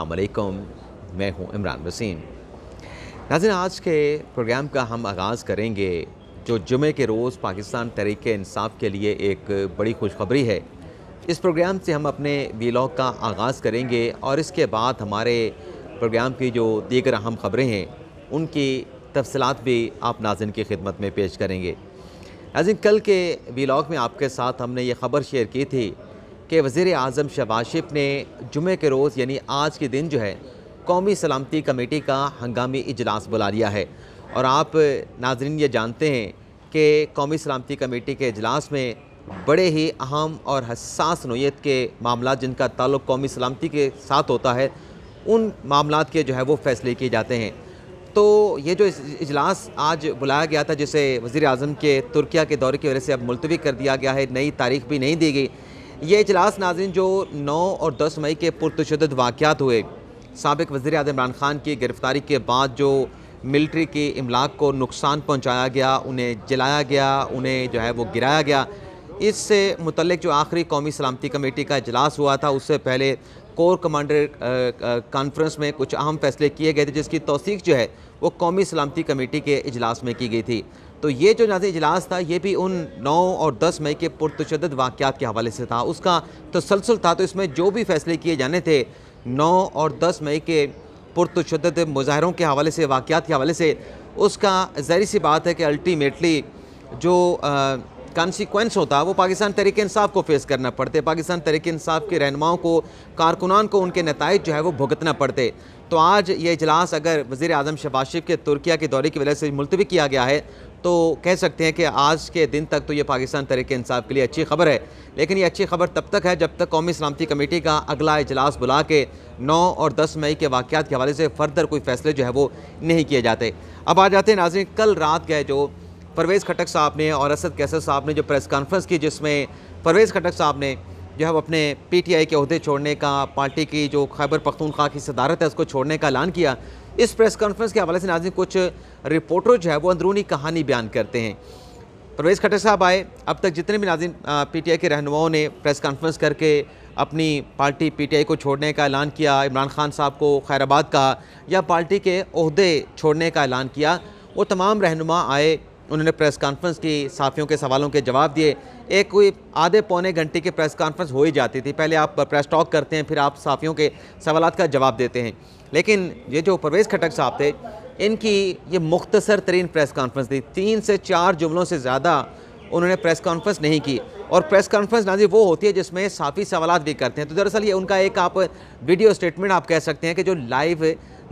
अस्सलामुअलैकुम, मैं हूं इमरान वसीम। नाज़रीन, आज के प्रोग्राम का हम आगाज़ करेंगे जो जुमे के रोज़ पाकिस्तान तहरीक-ए-इंसाफ़ के लिए एक बड़ी खुशखबरी है। इस प्रोग्राम से हम अपने वीलॉग का आगाज़ करेंगे और इसके बाद हमारे प्रोग्राम की जो दीगर अहम ख़बरें हैं उनकी तफ़सीलात भी आप नाज़रीन की खिदमत में पेश करेंगे। नाज़रीन, कल के वीलॉग में आपके साथ हमने ये ख़बर शेयर की थी कि वज़ीर आज़म शहबाज शरीफ ने जुमे के रोज़ यानी आज के दिन जो है कौमी सलामती कमेटी का हंगामी इजलास बुला लिया है। और आप नाज़रीन ये जानते हैं कि कौमी सलामती कमेटी के इजलास में बड़े ही अहम और हसास नोयत के मामला जिनका ताल्लुक़ कौमी सलामती के साथ होता है, उन मामलात के जो है वो फ़ैसले किए जाते हैं। तो ये जो इजलास आज बुलाया गया था, जिसे वज़ीर आज़म के तुर्किया के दौरे की वजह से अब मुलतवी कर दिया गया है, नई तारीख भी नहीं दी गई। ये इजलास नाज़रीन जो 9 और 10 मई के पुरतशद्दुद वाक़यात हुए, साबिक़ वज़ीर आज़म इमरान ख़ान की गिरफ़्तारी के बाद जो मिलिट्री की इमलाक को नुकसान पहुँचाया गया, उन्हें जलाया गया, उन्हें जो है वो गिराया गया, इससे मुतल्लिक़ जो आखिरी कौमी सलामती कमेटी का इजलास हुआ था, उससे पहले कोर कमांडर कॉन्फ्रेंस में कुछ अहम फ़ैसले किए गए थे, जिसकी तौसीक़ जो है वो कौमी सलामती कमेटी के इजलास में की गई थी। तो ये जो नाज़रीन इजलास था, ये भी उन 9 और 10 मई के पुरतशद्दुद वाक़यात के हवाले से था, उसका तसलसल था। तो इसमें जो भी फ़ैसले किए जाने थे 9 और 10 मई के पुरतशद्दुद मुज़ाहरों के हवाले से, वाक़यात के हवाले से, उसका ज़ाहिर सी बात है कि अल्टीमेटली जो कॉन्सिक्वेंस होता वो पाकिस्तान तहरीक-ए-इंसाफ़ को फ़ेस करना पड़ते, पाकिस्तान तहरीक-ए-इंसाफ़ के रहनुमाओं को, कारकुनान को उनके नताइज जो है वो भुगतना पड़ते। तो आज ये इजलास अगर वज़ीर आज़म शहबाज शरीफ के तुर्किया के दौरे की वजह से मुलतवी किया गया है, तो कह सकते हैं कि आज के दिन तक तो ये पाकिस्तान तहरीक-ए-इंसाफ़ के लिए अच्छी खबर है। लेकिन ये अच्छी खबर तब तक है जब तक कौमी सलामती कमेटी का अगला इजलास बुला के 9 और 10 मई के वाक़यात के हवाले से फ़र्दर कोई फ़ैसले जो है वो नहीं किए जाते। अब आ जाते हैं नाज़रीन, कल रात गए जो परवेज़ खटक साहब ने और असद कैसर साहब ने जो प्रेस कॉन्फ्रेंस की, जिसमें परवेज़ खटक साहब ने जो है वो अपने PTI के ओहदे छोड़ने का, पार्टी की जो खैबर पख्तूनख्वा की सदारत है उसको छोड़ने का ऐलान किया। इस प्रेस कॉन्फ्रेंस के हवाले से नाज़रीन कुछ रिपोर्टर जो है वो अंदरूनी कहानी बयान करते हैं। परवेज़ खटक साहब आए, अब तक जितने भी नाज़रीन PTI के रहनुमाओं ने प्रेस कॉन्फ्रेंस करके अपनी पार्टी PTI को छोड़ने का ऐलान किया, इमरान खान साहब को खैराबाद कहा या पार्टी के ओहदे छोड़ने का ऐलान किया, वो तमाम रहनुमा आए, उन्होंने प्रेस कॉन्फ्रेंस की, साफ़ियों के सवालों के जवाब दिए। एक कोई आधे पौने घंटे की प्रेस कॉन्फ्रेंस हो ही जाती थी। पहले आप प्रेस टॉक करते हैं, फिर आप साफ़ियों के सवालात का जवाब देते हैं। लेकिन ये जो परवेज़ खटक साहब थे, इनकी ये मुख्तसर तरीन प्रेस कॉन्फ्रेंस थी। 3 से 4 जुमलों से ज़्यादा उन्होंने प्रेस कॉन्फ्रेंस नहीं की। और प्रेस कॉन्फ्रेंस नाज़रीन वो होती है जिसमें साफ़ी सवालात भी करते हैं। तो दरअसल ये उनका एक आप वीडियो स्टेटमेंट आप कह सकते हैं कि जो लाइव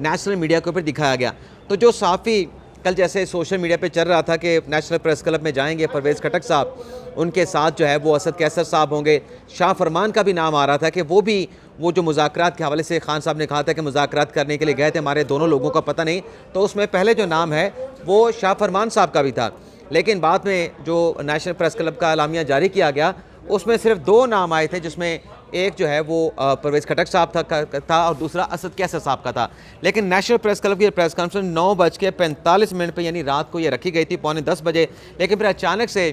नेशनल मीडिया के ऊपर दिखाया गया। तो जो साफ़ी कल जैसे सोशल मीडिया पे चल रहा था कि नेशनल प्रेस क्लब में जाएंगे परवेज़ खटक साहब, उनके साथ जो है वो असद कैसर साहब होंगे, शाह फरमान का भी नाम आ रहा था कि वो भी वो जो मुज़ाकरात के हवाले से खान साहब ने कहा था कि मुज़ाकरात करने के लिए गए थे, हमारे दोनों लोगों का पता नहीं, तो उसमें पहले जो नाम है वो शाह फरमान साहब का भी था। लेकिन बाद में जो नेशनल प्रेस क्लब का एलामिया जारी किया गया, उसमें सिर्फ 2 नाम आए थे, जिसमें एक जो है वो परवेज़ खटक साहब था और दूसरा असद कैसर साहब का था। लेकिन नेशनल प्रेस क्लब की प्रेस कॉन्फ्रेंस 9:45 पर यानी रात को ये रखी गई थी, पौने 10 बजे। लेकिन फिर अचानक से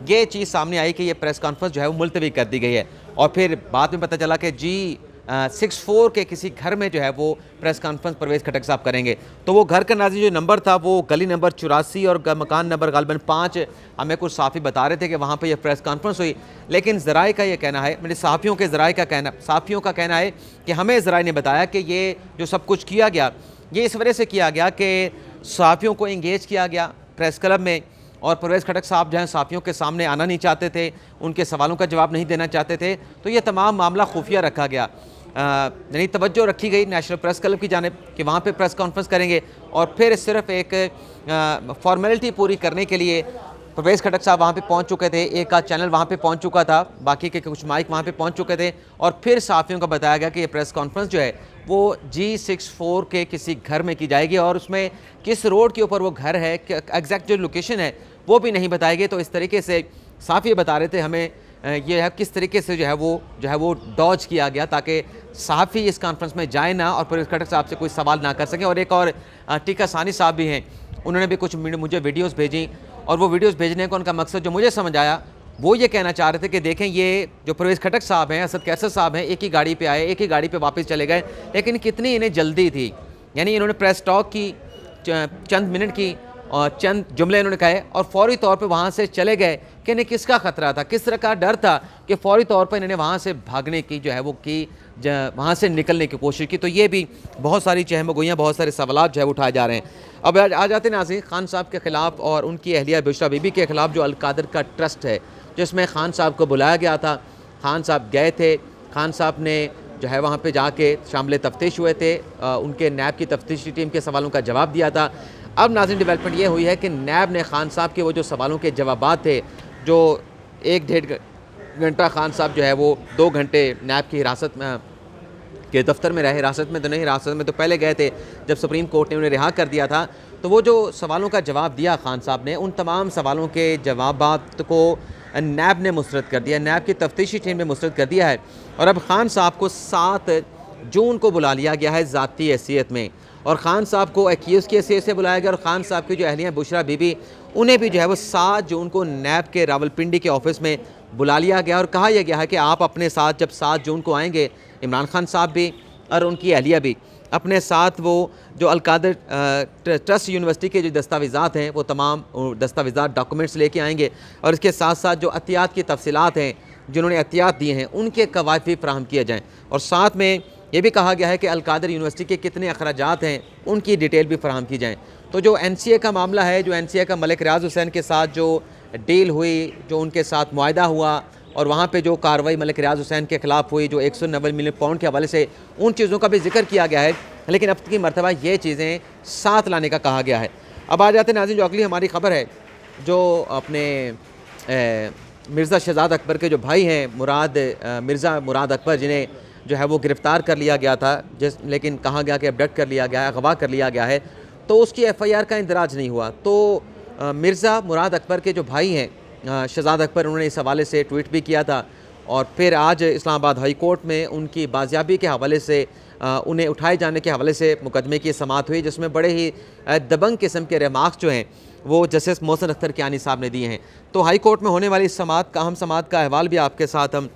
ये चीज़ सामने आई कि ये प्रेस कॉन्फ्रेंस जो है वो मुलतवी कर दी गई है। और फिर बाद में पता चला कि G64 के किसी घर में जो है वो प्रेस कॉन्फ्रेंस परवेज़ खटक साहब करेंगे। तो वो घर का नाज़रीन जो नंबर था वो गली नंबर 84 और मकान नंबर गालिबन 5, हमें कुछ साफ़ी बता रहे थे कि वहाँ पे ये प्रेस कॉन्फ्रेंस हुई। लेकिन ज़राए का ये कहना है, मेरे साफ़ियों के साफ़ियों का कहना है कि हमें ज़राए ने बताया कि ये जो सब कुछ किया गया, ये इस वजह से किया गया कि साफ़ियों को इंगेज किया गया प्रेस क्लब में, और परवेज़ खटक साहब जो हैं साफ़ियों के सामने आना नहीं चाहते थे, उनके सवालों का जवाब नहीं देना चाहते थे। तो ये तमाम मामला खुफिया रखा गया, यानी तवज्जो रखी गई नेशनल प्रेस क्लब की जानिब कि वहाँ पे प्रेस कॉन्फ्रेंस करेंगे। और फिर सिर्फ एक फॉर्मेलिटी पूरी करने के लिए परवेज़ खटक साहब वहाँ पे पहुँच चुके थे, एक आध चैनल वहाँ पे पहुँच चुका था, बाकी के कुछ माइक वहाँ पे पहुँच चुके थे। और फिर साफ़ियों को बताया गया कि ये प्रेस कॉन्फ्रेंस जो है वो G64 के किसी घर में की जाएगी, और उसमें किस रोड के ऊपर वो घर है, एग्जैक्ट जो लोकेशन है वो भी नहीं बताएगी। तो इस तरीके से साफ़ी बता रहे थे हमें ये है किस तरीके से जो है वो डॉज किया गया, ताकि सहाफ़ी इस कॉन्फ्रेंस में जाए ना और परवेज़ खटक साहब से कोई सवाल ना कर सकें। और एक और टीका सानी साहब भी हैं, उन्होंने भी कुछ मुझे वीडियोस भेजी, और वो वीडियोस भेजने का उनका मकसद जो मुझे समझ आया वो ये कहना चाह रहे थे कि देखें ये जो परवेज़ खटक साहब हैं, असद कैसर साहब हैं, एक ही गाड़ी पे आए, एक ही गाड़ी पे वापस चले गए, लेकिन कितनी इन्हें जल्दी थी। यानी इन्होंने प्रेस टॉक की, चंद मिनट की और चंद जुमले इन्होंने कहे और फौरी तौर पे वहाँ से चले गए कि इन्हें किसका ख़तरा था, किस तरह का डर था कि फौरी तौर पर इन्होंने वहाँ से भागने की जो है वो की, वहाँ से निकलने की कोशिश की। तो ये भी बहुत सारी चहमगोइयाँ, बहुत सारे सवालात जो है उठाए जा रहे हैं। अब आ जाते नाज़रीन खान साहब के ख़िलाफ़ और उनकी अहलिया बुशरा बीबी के ख़िलाफ़ जो अलकादर का ट्रस्ट है, जिसमें खान साहब को बुलाया गया था, खान साहब गए थे, खान साहब ने जो है वहाँ पे जाके शामिल तफ्तीश हुए थे, उनके नैब की तफ्तीशी टीम के सवालों का जवाब दिया था। अब नाज़रीन डेवलपमेंट ये हुई है कि नैब ने खान साहब के वो जो सवालों के जवाबात थे, जो 1-1.5 घंटा खान साहब जो है वो 2 घंटे नैब की हिरासत में के दफ्तर में रहे, हिरासत में तो नहीं, हिरासत में तो पहले गए थे जब सुप्रीम कोर्ट ने उन्हें रिहा कर दिया था। तो वो जो सवालों का जवाब दिया खान साहब ने, उन तमाम सवालों के जवाबात को नैब ने मुस्तरद कर दिया, नैब की तफ्तीशी टीम ने मुस्तरद कर दिया है। और अब खान साहब को 7 जून को बुला लिया गया है ज़ाती हैसियत में, और ख़ान साहब को एक्यूज़ की हैसियत से बुलाया गया, और ख़ान साहब की जो अहलिया बुशरा बीबी, उन्हें भी जो है वो 7 जून को नैब के रावलपिंडी के ऑफिस में बुला लिया गया और कहा यह गया है कि आप अपने साथ जब 7 जून को आएंगे, इमरान खान साहब भी और उनकी अहलिया भी अपने साथ वो जो अलकादर ट्रस्ट यूनिवर्सिटी के जो दस्तावेज़ात हैं वो तमाम दस्तावेज़ात डॉक्यूमेंट्स लेके आएंगे, और इसके साथ साथ जो एहतियात की तफसीलात हैं, जिन्होंने एहतियात दिए हैं, उनके कवायद भी फ्राहम किए जाएँ। और साथ में ये भी कहा गया है कि अलकादर यूनिवर्सिटी के कितने अखराजात हैं उनकी डिटेल भी फराहम की जाएँ। तो जो NCA का मामला है, जो NCA का मलिक रियाज हुसैन के साथ जो डील हुई, जो उनके साथ मुआहदा हुआ और वहाँ पे जो कार्रवाई मलिक रियाज हुसैन के ख़िलाफ़ हुई, जो 190 मिलियन पाउंड के हवाले से, उन चीज़ों का भी जिक्र किया गया है, लेकिन अब की मरतबा ये चीज़ें साथ लाने का कहा गया है। अब आ जाते हैं नाज़रीन, जो अगली हमारी ख़बर है, जो अपने मिर्ज़ा शहज़ाद अकबर के जो भाई हैं मिर्ज़ा मुराद अकबर, जिन्हें जो है वो गिरफ़्तार कर लिया गया था, लेकिन कहा गया कि अबडक्ट कर लिया गया है, अगवा कर लिया गया है, तो उसकी FIR का इंदराज नहीं हुआ। तो मिर्ज़ा मुराद अकबर के जो भाई हैं शहज़ाद अकबर, उन्होंने इस हवाले से ट्वीट भी किया था, और फिर आज इस्लामाबाद हाई कोर्ट में उनकी बाजियाबी के हवाले से, उन्हें उठाए जाने के हवाले से मुकदमे की समाअत हुई, जिसमें बड़े ही दबंग किस्म के रिमार्क्स जो हैं वो जस्टिस मोहसिन अख्तर कियानी साहब ने दिए हैं। तो हाई कोर्ट में होने वाली इस समाअत का, अहम समाअत का अहवाल भी आपके साथ हम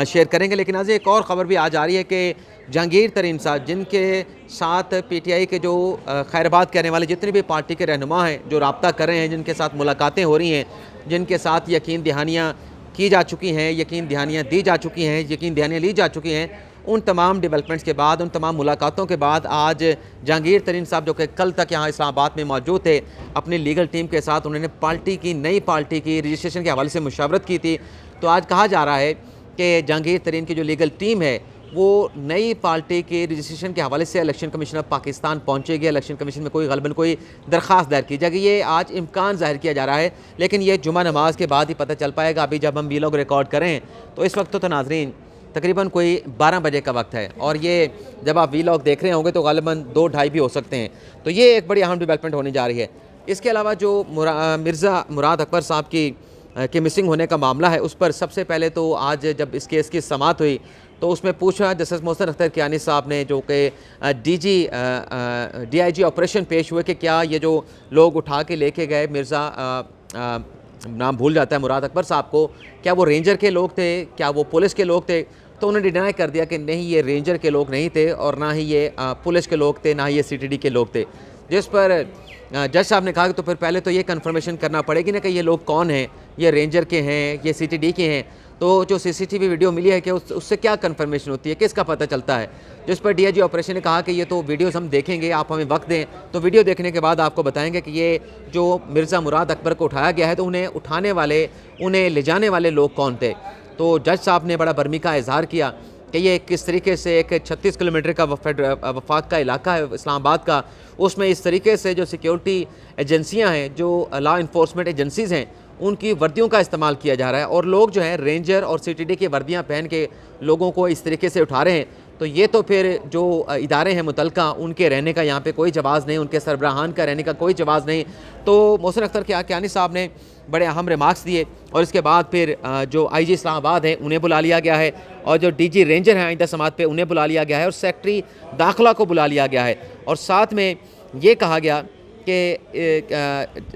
शेयर करेंगे। लेकिन आज एक और ख़बर भी आ जा रही है कि जहांगीर तरीन साहब, जिनके साथ PTI के जो खैरबाद कहने वाले जितने भी पार्टी के रहनुमा हैं, जो रब्ता कर रहे हैं, जिनके साथ मुलाकातें हो रही हैं, जिनके साथ यकीन दहानियाँ की जा चुकी हैं, यकीन दहानियाँ दी जा चुकी हैं, यकीन दहानियाँ ली जा चुकी हैं, उन तमाम डेवलपमेंट्स के बाद, उन तमाम मुलाकातों के बाद आज जहांगीर तरीन साहब, जो कि कल तक यहाँ इस्लामाबाद में मौजूद थे, अपनी लीगल टीम के साथ उन्होंने पार्टी की, नई पार्टी की रजिस्ट्रेशन के हवाले से मुशावरत की थी। तो आज कहा जा रहा है कि जहांगीर तरीन की जो लीगल टीम है वो नई पार्टी के रजिस्ट्रेशन के हवाले से इलेक्शन कमीशन ऑफ पाकिस्तान पहुँचेगी, इलेक्शन कमीशन में गलबन कोई दरख्वास्त दायर की जाएगी। ये आज इम्कान ज़ाहिर किया जा रहा है, लेकिन ये जुमा नमाज के बाद ही पता चल पाएगा। अभी जब हम वीलॉग रिकॉर्ड करें तो इस वक्त तो नाजरीन तकरीबन कोई 12 बजे का वक्त है, और ये जब आप वीलॉग देख रहे होंगे तो गालिबन 2-2:30 भी हो सकते हैं। तो ये एक बड़ी अहम डेवलपमेंट होने जा रही है। इसके अलावा जो मिर्ज़ा मुराद अकबर साहब की मिसिंग होने का मामला है, उस पर सबसे पहले तो आज जब इस केस की समाअत हुई तो उसमें पूछा जस्टिस मोहसिन अख्तर कियानी साहब ने, जो कि DIG ऑपरेशन पेश हुए, कि क्या ये जो लोग उठा के लेके गए मिर्ज़ा, नाम भूल जाता है मुराद अकबर साहब को, क्या वो रेंजर के लोग थे, क्या वो पुलिस के लोग थे? तो उन्होंने डिनाई कर दिया कि नहीं, ये रेंजर के लोग नहीं थे और ना ही ये पुलिस के लोग थे, ना ही ये CTD के लोग थे। जिस पर जज साहब ने कहा कि तो फिर पहले तो ये कन्फर्मेशन करना पड़ेगी ना कि ये लोग कौन हैं, ये रेंजर के हैं, ये CTD के हैं। तो जो CCTV वीडियो मिली है कि उससे क्या कन्फर्मेशन होती है, किसका पता चलता है? जिस पर DIG ऑपरेशन ने कहा कि ये तो वीडियोस हम देखेंगे, आप हमें वक्त दें, तो वीडियो देखने के बाद आपको बताएंगे कि ये जो मिर्ज़ा मुराद अकबर को उठाया गया है, तो उन्हें उठाने वाले, उन्हें ले जाने वाले लोग कौन थे। तो जज साहब ने बड़ा बर्मी का इजहार किया कि ये किस तरीके से एक 36 किलोमीटर का वफाक का इलाका है इस्लामाबाद का, उसमें इस तरीके से जो सिक्योरिटी एजेंसियाँ हैं, जो लॉ इन्फोर्समेंट एजेंसीज़ हैं, उनकी वर्दियों का इस्तेमाल किया जा रहा है, और लोग जो हैं रेंजर और CTD की वर्दियाँ पहन के लोगों को इस तरीके से उठा रहे हैं। तो ये तो फिर जो इदारे हैं मुतलका, उनके रहने का यहाँ पे कोई जवाज़ नहीं, उनके सरबराहान का रहने का कोई जवाज़ नहीं। तो मोहसिन अख्तर कियानी साहब ने बड़े अहम रिमार्क्स दिए, और इसके बाद फिर जो IG इस्लामाबाद हैं उन्हें बुला लिया गया है, और जो DG रेंजर हैं आइंदा समात पे उन्हें बुला लिया गया है, और सेक्रेटरी दाखिला को बुला लिया गया है। और साथ में ये कहा गया कि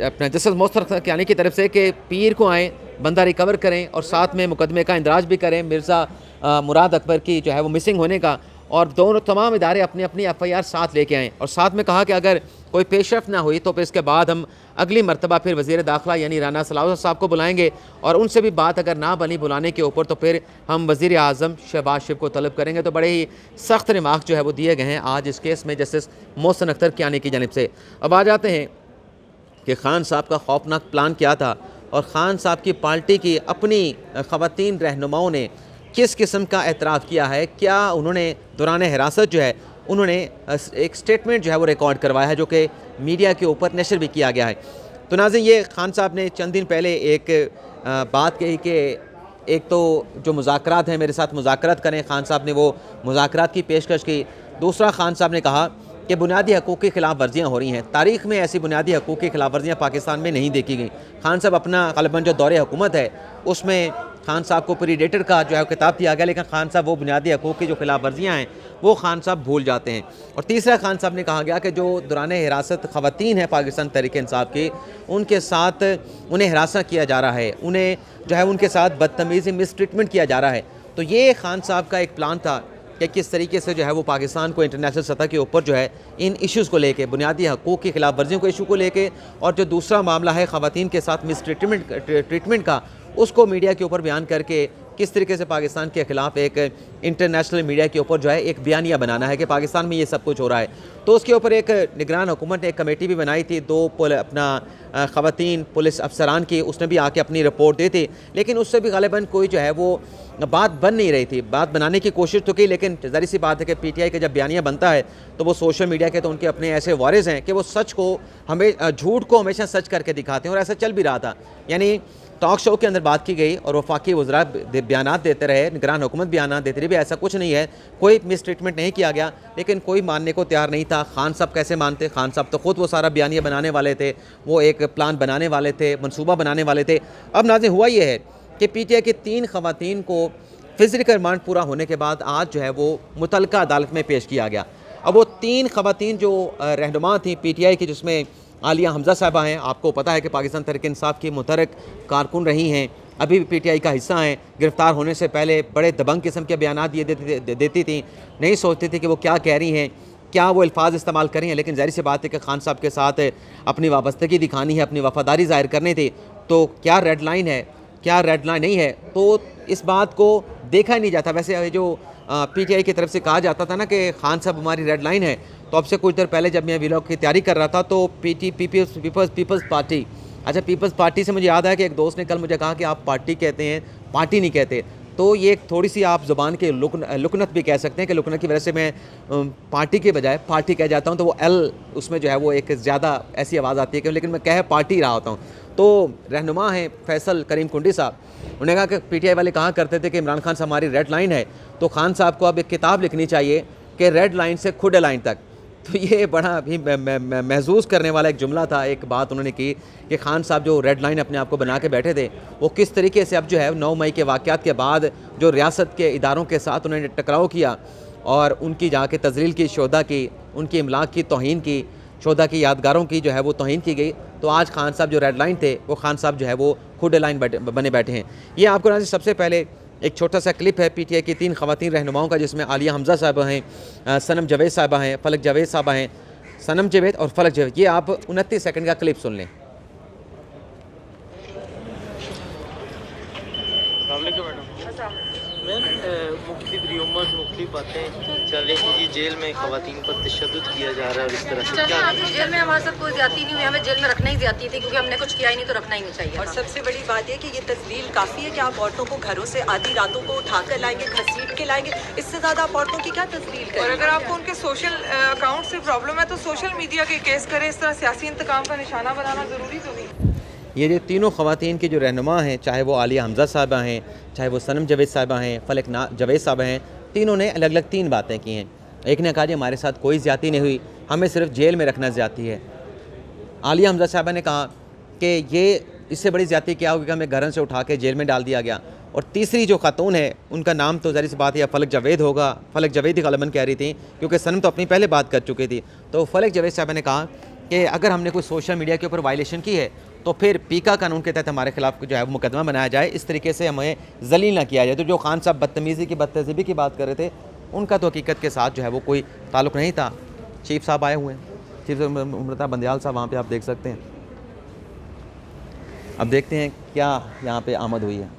अपना जस्टिस मोहसिन कियानी की तरफ से कि पीर को आएँ, बंदा रिकवर करें और साथ में मुकदमे का इंदराज भी करें मिर्ज़ा मुराद अकबर की जो है वो मिसिंग होने का, और दोनों तमाम इदारे अपनी अपनी FIR साथ लेके आएँ। और साथ में कहा कि अगर कोई पेशरफ ना हुई तो फिर इसके बाद हम अगली मरतबा फिर वज़ीर दाखिला यानी राना सलाउद्दीन साहब को बुलाएंगे, और उनसे भी बात अगर ना बनी बुलाने के ऊपर तो फिर हम वज़ीर आज़म शहबाज शरीफ को तलब करेंगे। तो बड़े ही सख्त रिमार्क जो है वो दिए गए हैं आज इस केस में जस्टिस मोहसिन अख्तर कियानी की जानिब से। अब आ जाते हैं कि खान साहब का खौफनाक प्लान क्या था और ख़ान साहब की पार्टी की अपनी ख़वातीन रहनुमाओं ने किस किस्म का एतराफ़ किया है। क्या उन्होंने दौरान हिरासत जो है उन्होंने एक स्टेटमेंट जो है वो रिकॉर्ड करवाया है जो कि मीडिया के ऊपर नशर भी किया गया है। तो नाज़रीन, ये खान साहब ने चंद दिन पहले एक बात कही कि एक तो जो मुज़ाकरात हैं मेरे साथ मुज़ाकरात करें, खान साहब ने वो मुज़ाकरात की पेशकश की। दूसरा, खान साहब ने कहा कि बुनियादी हकूक़ की खिलाफ वर्जियाँ हो रही हैं। तारीख़ में ऐसी बुनियादी हकूक़ की खिलाफ वर्जियाँ पाकिस्तान में नहीं देखी गई। खान साहब अपना ग़ालिबन जो दौरे हुकूमत है उसमें खान साहब को प्रीडेटर का जो है किताब दिया गया, लेकिन खान साहब वो बुनियादी हकूक़ की जो खिलाफ वर्जियाँ हैं वो खान साहब भूल जाते हैं। और तीसरा, खान साहब ने कहा गया कि जो दौरान हिरासत ख़वातीन हैं पाकिस्तान तहरीक इंसाफ की, उनके साथ उन्हें हिरासत किया जा रहा है, उन्हें जो है उनके साथ बदतमीज़ी मिसट्रीटमेंट किया जा रहा है। तो ये खान साहब का एक प्लान था कि किस तरीके से जो है वो पाकिस्तान को इंटरनेशनल सतह के ऊपर जो है इन इश्यूज़ को लेके, बुनियादी हकूक़ की खिलाफ वर्जियों के इशू को लेके, और जो दूसरा मामला है ख़वातीन के साथ ट्रीटमेंट का, उसको मीडिया के ऊपर बयान करके किस तरीके से पाकिस्तान के ख़िलाफ़ एक इंटरनेशनल मीडिया के ऊपर जो है एक बयानिया बनाना है कि पाकिस्तान में ये सब कुछ हो रहा है। तो उसके ऊपर एक निगरान हुकूमत ने एक कमेटी भी बनाई थी, दो अपना ख़वातीन पुलिस अफसरान की, उसने भी आके अपनी रिपोर्ट दी थी, लेकिन उससे भी ग़ालिबन कोई जो है वो बात बन नहीं रही थी। बात बनाने की कोशिश तो की, लेकिन ज़ाहिर सी बात है कि PTI का जब बयानिया बनता है तो वो सोशल मीडिया के तो उनके अपने ऐसे वारिस हैं कि वो सच को झूठ को हमेशा सच करके दिखाते हैं, और ऐसा चल भी रहा था। यानी टॉक शो के अंदर बात की गई और वफाकी वज़रा बयान देते रहे, निगरान हुकूमत बयान देती रही, भी ऐसा कुछ नहीं है, कोई मिसट्रीटमेंट नहीं किया गया, लेकिन कोई मानने को तैयार नहीं था। खान साहब कैसे मानते? खान साहब तो ख़ुद वो सारा बयानिया बनाने वाले थे, वो एक प्लान बनाने वाले थे, मनसूबा बनाने वाले थे। अब नाज़रीन, हुआ ये है कि PTI की 3 ख़वातीन को फिज़िकल रिमांड पूरा होने के बाद आज जो है वो मुतलका अदालत में पेश किया गया। अब वो 3 ख़वातीन जो रहनुमा थी PTI की, जिसमें आलिया हमज़ा साहिबा हैं, आपको पता है कि पाकिस्तान तहरीक इंसाफ की मुतहरक कारकुन रही हैं, अभी भी PTI का हिस्सा हैं, गिरफ़्तार होने से पहले बड़े दबंग किस्म के बयान दिए देती थी, नहीं सोचती थी कि वो क्या कह रही हैं, क्या वो अल्फाज इस्तेमाल कर रही हैं। लेकिन ज़ाहिर सी बात है कि खान साहब के साथ अपनी वाबस्तगी दिखानी है, अपनी वफ़ादारी ज़ाहिर करनी थी, तो क्या रेड लाइन है, क्या रेड लाइन नहीं है, तो इस बात को देखा ही नहीं जाता। वैसे जो PTI की तरफ से कहा जाता था ना कि खान साहब हमारी रेड लाइन है, तो अब से कुछ देर पहले जब मैं व्लॉग की तैयारी कर रहा था तो पीपल्स पार्टी, अच्छा पीपल्स पार्टी से मुझे याद आया कि एक दोस्त ने कल मुझे कहा कि आप पार्टी कहते हैं, पार्टी नहीं कहते। तो ये थोड़ी सी आप ज़ुबान के लुकनत भी कह सकते हैं कि लुकनत की वजह से मैं पार्टी के बजाय पार्टी कह जाता हूँ, तो वो L उसमें जो है वो एक ज़्यादा ऐसी आवाज़ आती है कि, लेकिन मैं कह पार्टी रहा होता हूँ। तो रहनुमा हैं फैसल करीम कुंडी साहब, उन्होंने कहा कि PTI वाले कहा करते थे कि इमरान खान साहब हमारी रेड लाइन है, तो खान साहब को अब एक किताब लिखनी चाहिए कि रेड लाइन से खुड लाइन तक। तो ये बड़ा भी महसूस करने वाला एक जुमला था। एक बात उन्होंने की कि खान साहब जो रेड लाइन अपने आप को बना के बैठे थे, वो किस तरीके से अब जो है 9 मई के वाक़यात के बाद जो रियासत के इदारों के साथ उन्होंने टकराव किया और उनकी जाके तज़लील की, शोधा की, उनकी इमलाक की तौहीन की, शोधा की यादगारों की जो है वो तौहीन की गई। तो आज खान साहब जो रेड लाइन थे, वो खान साहब जो है वो खुड लाइन बने बैठे हैं। ये आपको ना सबसे पहले एक छोटा सा क्लिप है PTI की 3 ख़वातीन रहनुमाओं का, जिसमें आलिया हमज़ा साहिबा हैं, सनम जावेद साहिबा हैं, फलक जावेद साहिबा हैं, सनम जावेद और फलक जावेद। ये आप 29 सेकंड का क्लिप सुन लें। मुख्तलिफ रियूमर्स, मुख्तलिफ बातें चल रही हैं, जेल में ख़वातीन पर तशद्दुद किया जा रहा है और इस तरह से क्या जेल में हमारे साथ कोई ज़्यादती नहीं हुई, हमें जेल में रखना ही ज़्यादती थी क्योंकि हमने कुछ किया ही नहीं, तो रखना ही नहीं चाहिए। और सबसे बड़ी बात यह कि ये तस्लील काफ़ी है कि आप औरतों को घरों से आधी रातों को उठाकर लाएंगे, घसीट के लाएंगे, इससे ज़्यादा आप औरतों की क्या तस्लील करें। और अगर आपको उनके सोशल अकाउंट से प्रॉब्लम है तो सोशल मीडिया के केस करें, इस तरह सियासी इंतकाम का निशाना बनाना ज़रूरी तो नहीं। ये जो तीनों ख़वातीन की जो रहनुमा हैं, चाहे वो आलिया हमज़ा साहिबा हैं, चाहे वो सनम जावेद साहिबा हैं, फलक जावेद साहिबा हैं, तीनों ने अलग अलग 3 बातें की हैं। एक ने कहा जी हमारे साथ कोई ज़्यादती नहीं हुई, हमें सिर्फ जेल में रखना ज़्यादती है। आलिया हमज़ा साहिबा ने कहा कि ये इससे बड़ी ज़्यादती क्या होगी कि हमें घरों से उठा के जेल में डाल दिया गया। और तीसरी जो खातून है, उनका नाम तो ज़ाहिर सी बात है फलक जावेद होगा, फलक जावेद ही ग़ालिबन कह रही थी क्योंकि सनम तो अपनी पहले बात कर चुकी थी। तो फलक जावेद साहिबा ने कहा कि अगर हमने कोई सोशल मीडिया के ऊपर वायलेशन की है तो फिर पीका कानून के तहत हमारे खिलाफ जो है वो मुकदमा बनाया जाए, इस तरीके से हमें जलील ना किया जाए। तो जो खान साहब बदतमीज़ी की बदतहज़ीबी की बात कर रहे थे, उनका तो हकीकत के साथ जो है वो कोई ताल्लुक़ नहीं था। चीफ साहब आए हुए हैं, चीफ अमृता बंदयाल साहब वहाँ पे आप देख सकते हैं। अब देखते हैं क्या यहाँ पे आमद हुई है।